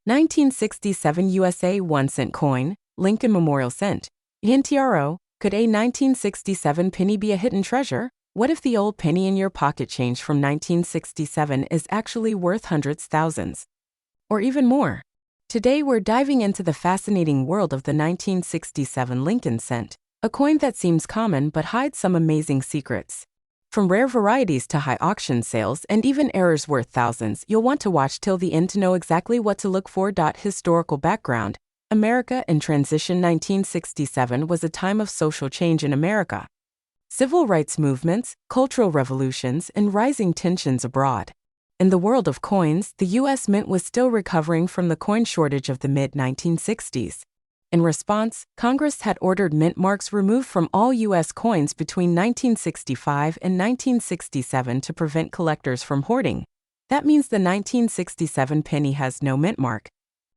1967 USA 1 cent coin, Lincoln Memorial cent. NTRO, could a 1967 penny be a hidden treasure? What if the old penny in your pocket change from 1967 is actually worth hundreds, thousands, or even more? Today we're diving into the fascinating world of the 1967 Lincoln cent, a coin that seems common but hides some amazing secrets. From rare varieties to high auction sales and even errors worth thousands, you'll want to watch till the end to know exactly what to look for. Historical background: America in transition. 1967 was a time of social change in America. Civil rights movements, cultural revolutions, and rising tensions abroad. In the world of coins, the U.S. Mint was still recovering from the coin shortage of the mid-1960s. In response, Congress had ordered mint marks removed from all U.S. coins between 1965 and 1967 to prevent collectors from hoarding. That means the 1967 penny has no mint mark,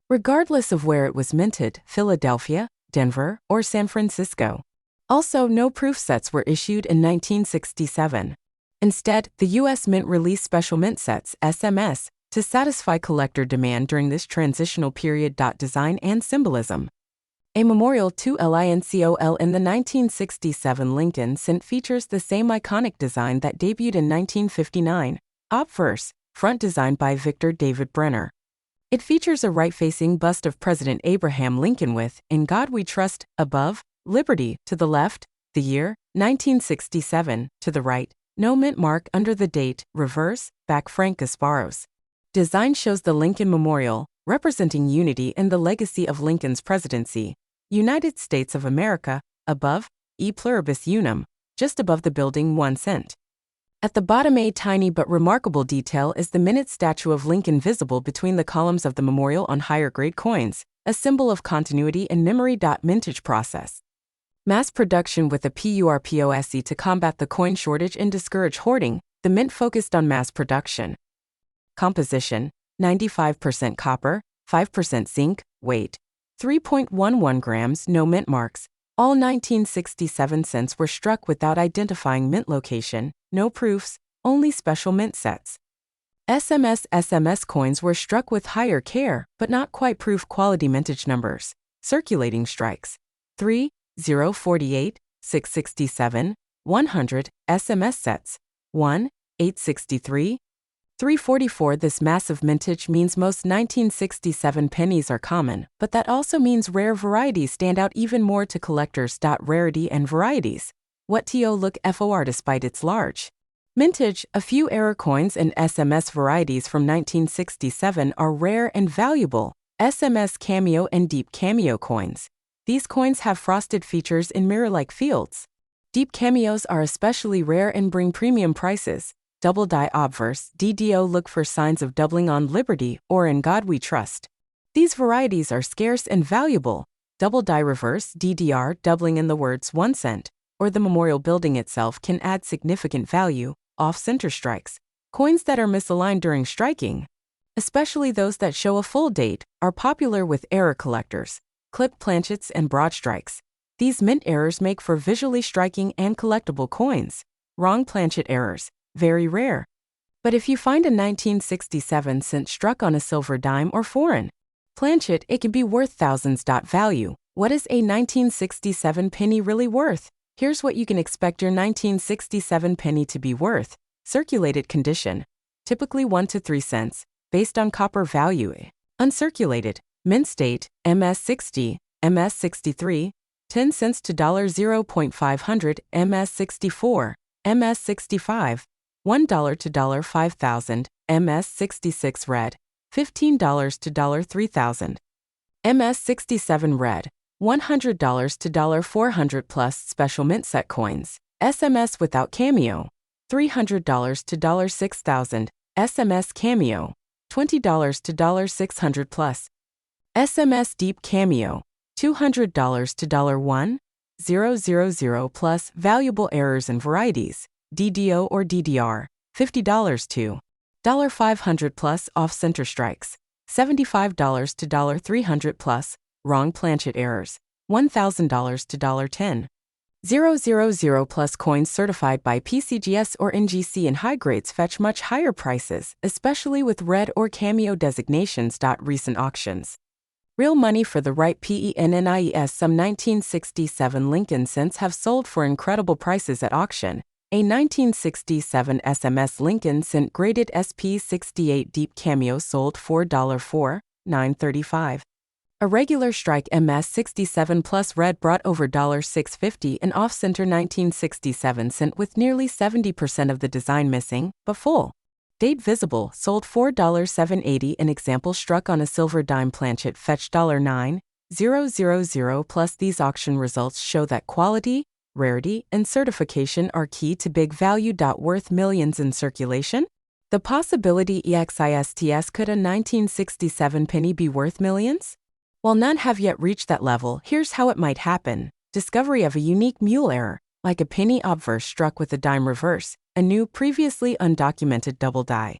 regardless of where it was minted: Philadelphia, Denver, or San Francisco. Also, no proof sets were issued in 1967. Instead, the U.S. Mint released special mint sets, SMS, to satisfy collector demand during this transitional period. Design and symbolism. A memorial to Lincoln in the 1967 Lincoln cent features the same iconic design that debuted in 1959, obverse, front designed by Victor David Brenner. It features a right-facing bust of President Abraham Lincoln with "In God We Trust" above, "Liberty" to the left, the year, 1967, to the right, no mint mark under the date, reverse, back Frank Gasparo's. Design shows the Lincoln Memorial, representing unity and the legacy of Lincoln's presidency. United States of America, above, E pluribus unum, just above the building, 1 cent. At the bottom, a tiny but remarkable detail is the minute statue of Lincoln visible between the columns of the memorial on higher-grade coins, a symbol of continuity and memory. Mintage process. Mass production with a purpose to combat the coin shortage and discourage hoarding. The mint focused on mass production. Composition: 95% copper, 5% zinc. Weight: 3.11 grams. No mint marks. All 1967 cents were struck without identifying mint location. No proofs, only special mint sets. SMS coins were struck with higher care, but not quite proof quality mintage numbers. Circulating strikes: 3, 0, 48, 667, 100. SMS sets: 1, 863, 344. This massive mintage means most 1967 pennies are common, but that also means rare varieties stand out even more to collectors. Rarity and varieties. What to look for despite its large mintage? A few error coins and SMS varieties from 1967 are rare and valuable: SMS cameo and deep cameo coins. These coins have frosted features in mirror-like fields. Deep cameos are especially rare and bring premium prices. Double die obverse, DDO. Look for signs of doubling on Liberty or In God We Trust. These varieties are scarce and valuable. Double die reverse, DDR. Doubling in the words 1 cent, or the memorial building itself can add significant value. Off-center strikes. Coins that are misaligned during striking, especially those that show a full date, are popular with error collectors. Clip planchets and broad strikes. These mint errors make for visually striking and collectible coins. Wrong planchet errors. Very rare. But if you find a 1967 cent struck on a silver dime or foreign planchet, it can be worth thousands. Value. What is a 1967 penny really worth? Here's what you can expect your 1967 penny to be worth. Circulated condition: typically 1 to 3 cents, based on copper value. Uncirculated. Mint state: MS60, MS63, 10 cents to $0.500, MS64, MS65, $1 to $5,000, MS66 red, $15 to $3,000. MS67 red, $100 to $400 plus special mint set coins. SMS without cameo, $300 to $6,000, SMS cameo, $20 to $600 plus. SMS deep cameo, $200 to $1,000 plus. Valuable errors and varieties: DDO or DDR, $50 to $500 plus. Off-center strikes, $75 to $300 plus. Wrong planchet errors, $1,000 to $10. 000 plus coins certified by PCGS or NGC in high grades fetch much higher prices, especially with red or cameo designations. Recent auctions. Real money for the right PENNIES. Some 1967 Lincoln cents have sold for incredible prices at auction. A 1967 SMS Lincoln cent graded SP68 Deep Cameo sold for $4.935. A regular strike MS67 Plus Red brought over $6.50. An off-center 1967 cent with nearly 70% of the design missing, but full. Date visible, sold $4.780. An example struck on a silver dime planchet fetched $9,000 plus. These auction results show that quality, rarity, and certification are key to big value. Worth millions in circulation? The possibility exists. Could a 1967 penny be worth millions? While none have yet reached that level, here's how it might happen. Discovery of a unique mule error, like a penny obverse struck with a dime reverse, a new, previously undocumented double die.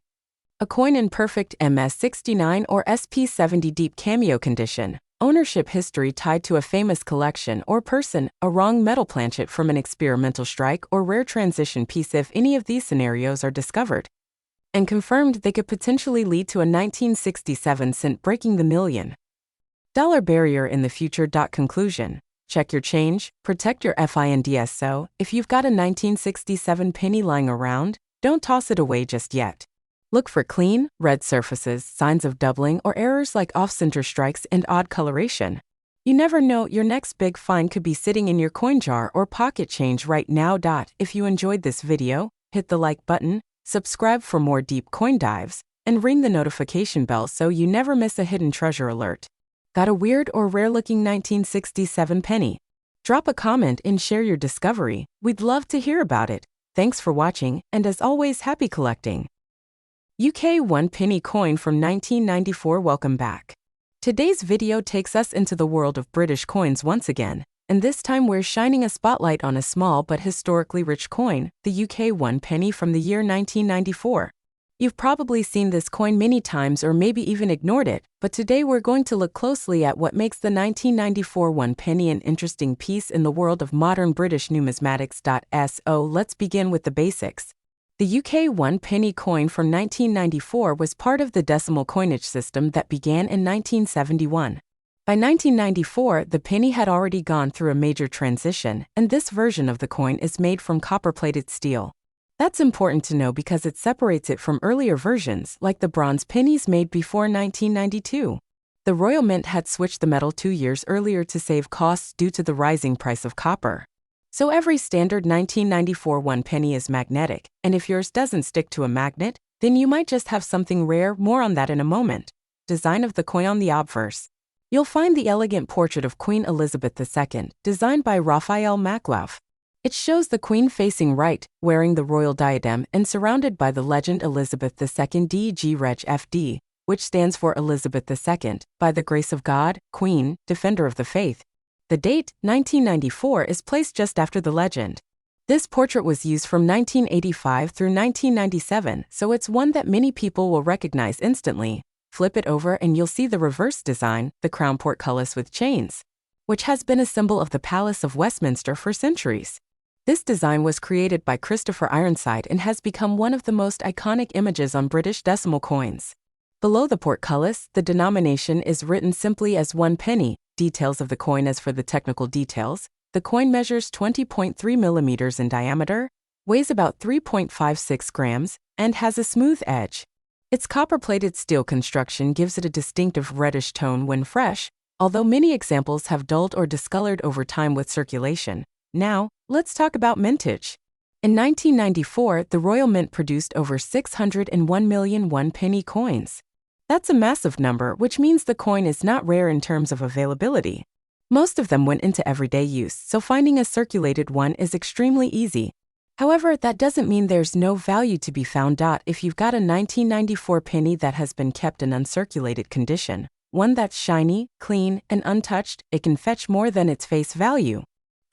A coin in perfect MS69 or SP70 deep cameo condition. Ownership history tied to a famous collection or person, a wrong metal planchet from an experimental strike or rare transition piece. If any of these scenarios are discovered and confirmed, they could potentially lead to a 1967 cent breaking the $1,000,000 barrier in the future. Conclusion. Check your change, protect your funds. So, if you've got a 1967 penny lying around, don't toss it away just yet. Look for clean, red surfaces, signs of doubling, or errors like off-center strikes and odd coloration. You never know, your next big find could be sitting in your coin jar or pocket change right now. If you enjoyed this video, hit the like button, subscribe for more deep coin dives, and ring the notification bell so you never miss a hidden treasure alert. Got a weird or rare-looking 1967 penny? Drop a comment and share your discovery. We'd love to hear about it. Thanks for watching, and as always, happy collecting. UK 1 penny coin from 1994. Welcome back. Today's video takes us into the world of British coins once again, and this time we're shining a spotlight on a small but historically rich coin, the UK 1 penny from the year 1994. You've probably seen this coin many times or maybe even ignored it, but today we're going to look closely at what makes the 1994 1 penny an interesting piece in the world of modern British numismatics. So let's begin with the basics. The UK 1 penny coin from 1994 was part of the decimal coinage system that began in 1971. By 1994, the penny had already gone through a major transition, and this version of the coin is made from copper-plated steel. That's important to know because it separates it from earlier versions, like the bronze pennies made before 1992. The Royal Mint had switched the metal 2 years earlier to save costs due to the rising price of copper. So every standard 1994 1 penny is magnetic, and if yours doesn't stick to a magnet, then you might just have something rare. More on that in a moment. Design of the coin. On the obverse, you'll find the elegant portrait of Queen Elizabeth II, designed by Raphael Maklauf. It shows the Queen facing right, wearing the royal diadem and surrounded by the legend Elizabeth II DG Reg FD, which stands for Elizabeth II, by the grace of God, Queen, Defender of the Faith. The date, 1994, is placed just after the legend. This portrait was used from 1985 through 1997, so it's one that many people will recognize instantly. Flip it over and you'll see the reverse design, the crown portcullis with chains, which has been a symbol of the Palace of Westminster for centuries. This design was created by Christopher Ironside and has become one of the most iconic images on British decimal coins. Below the portcullis, the denomination is written simply as 1 penny. Details of the coin. As for the technical details, the coin measures 20.3 millimeters in diameter, weighs about 3.56 grams, and has a smooth edge. Its copper-plated steel construction gives it a distinctive reddish tone when fresh, although many examples have dulled or discolored over time with circulation. Now, let's talk about mintage. In 1994, the Royal Mint produced over 601 million 1 penny coins. That's a massive number, which means the coin is not rare in terms of availability. Most of them went into everyday use, so finding a circulated one is extremely easy. However, that doesn't mean there's no value to be found. If you've got a 1994 penny that has been kept in uncirculated condition, one that's shiny, clean, and untouched, it can fetch more than its face value.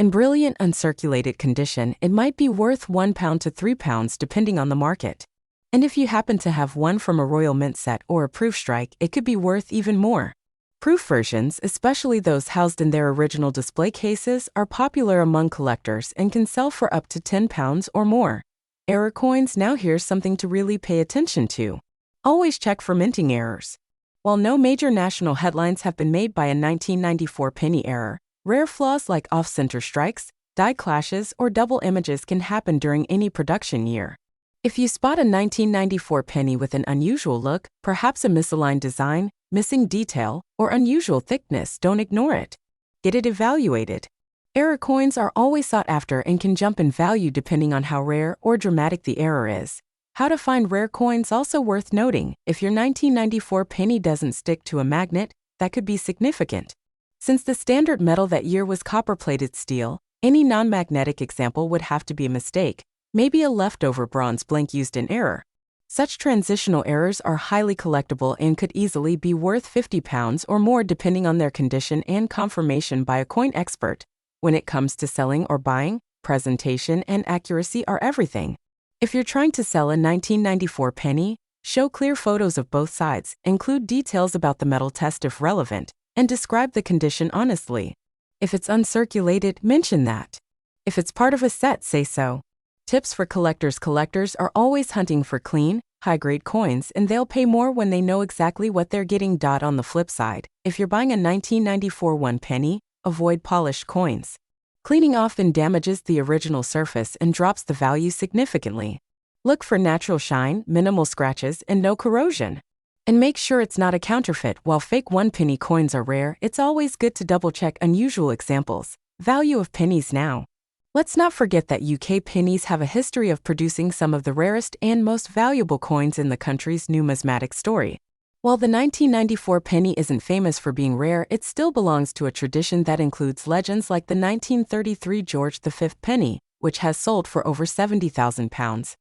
In brilliant uncirculated condition, it might be worth £1 to £3 depending on the market. And if you happen to have one from a Royal Mint set or a proof strike, it could be worth even more. Proof versions, especially those housed in their original display cases, are popular among collectors and can sell for up to £10 or more. Error coins. Now here's something to really pay attention to. Always check for minting errors. While no major national headlines have been made by a 1994 penny error, rare flaws like off-center strikes, die clashes, or double images can happen during any production year. If you spot a 1994 penny with an unusual look, perhaps a misaligned design, missing detail, or unusual thickness, don't ignore it. Get it evaluated. Error coins are always sought after and can jump in value depending on how rare or dramatic the error is. How to find rare coins. Also worth noting, if your 1994 penny doesn't stick to a magnet, that could be significant. Since the standard metal that year was copper-plated steel, any non-magnetic example would have to be a mistake, maybe a leftover bronze blank used in error. Such transitional errors are highly collectible and could easily be worth £50 or more depending on their condition and confirmation by a coin expert. When it comes to selling or buying, presentation and accuracy are everything. If you're trying to sell a 1994 penny, show clear photos of both sides, include details about the metal test if relevant, and describe the condition honestly. If it's uncirculated, mention that. If it's part of a set, say so. Tips for collectors. Collectors are always hunting for clean, high-grade coins, and they'll pay more when they know exactly what they're getting. On the flip side, if you're buying a 1994 1 penny, avoid polished coins. Cleaning often damages the original surface and drops the value significantly. Look for natural shine, minimal scratches, and no corrosion. And make sure it's not a counterfeit. While fake 1 penny coins are rare, it's always good to double-check unusual examples. Value of pennies now. Let's not forget that UK pennies have a history of producing some of the rarest and most valuable coins in the country's numismatic story. While the 1994 penny isn't famous for being rare, it still belongs to a tradition that includes legends like the 1933 George V penny, which has sold for over £70,000,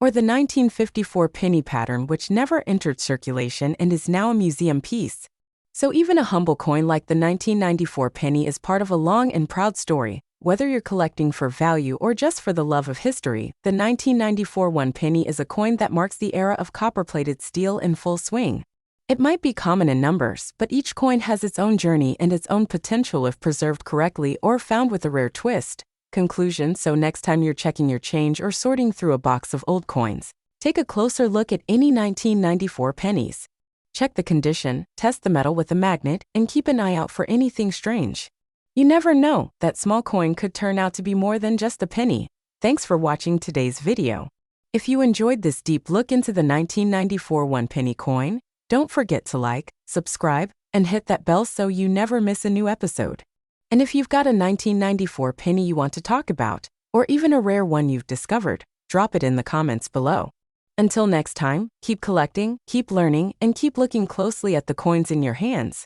or the 1954 penny pattern, which never entered circulation and is now a museum piece. So even a humble coin like the 1994 penny is part of a long and proud story. Whether you're collecting for value or just for the love of history, the 1994 1 penny is a coin that marks the era of copper-plated steel in full swing. It might be common in numbers, but each coin has its own journey and its own potential if preserved correctly or found with a rare twist. Conclusion. So next time you're checking your change or sorting through a box of old coins, take a closer look at any 1994 pennies. Check the condition, test the metal with a magnet, and keep an eye out for anything strange. You never know, that small coin could turn out to be more than just a penny. Thanks for watching today's video. If you enjoyed this deep look into the 1994 1 penny coin, don't forget to like, subscribe, and hit that bell so you never miss a new episode. And if you've got a 1994 penny you want to talk about, or even a rare one you've discovered, drop it in the comments below. Until next time, keep collecting, keep learning, and keep looking closely at the coins in your hands.